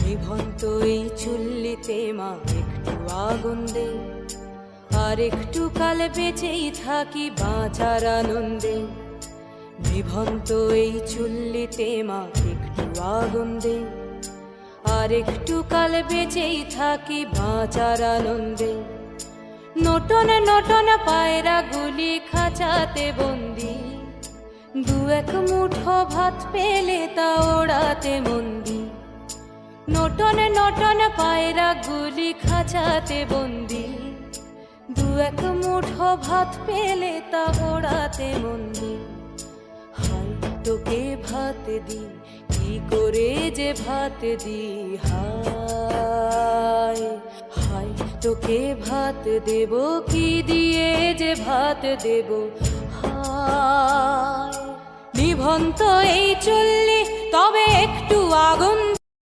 নিভন্ত এই চুল্লিতে মা একটু আগুন দে, আর একটু কাল বেঁচেই থাকি বাঁচার আনন্দে। নিভন্ত এই চুল্লিতে মা একটু আগুন দে, আর একটু কাল বেঁচেই থাকি বাঁচার আনন্দে। নটন নটন পায়রা গুলি খাঁচাতে বন্দি, দু এক মুঠো ভাত পেলে তা ওড়াতে মন্দি। নটন নটন পায়রা গুলি খাঁচাতে বন্দি, দু এক মুঠো ভাত পেলে তা ওড়াতে মন্দি। হাই তোকে ভাত দি, কি করে যে ভাত দি, হায় হায় তোকে ভাত দেব, কি দিয়ে যে ভাত দেব, হায়। নিভন্ত এই চুল্লি তবে একটু আগুন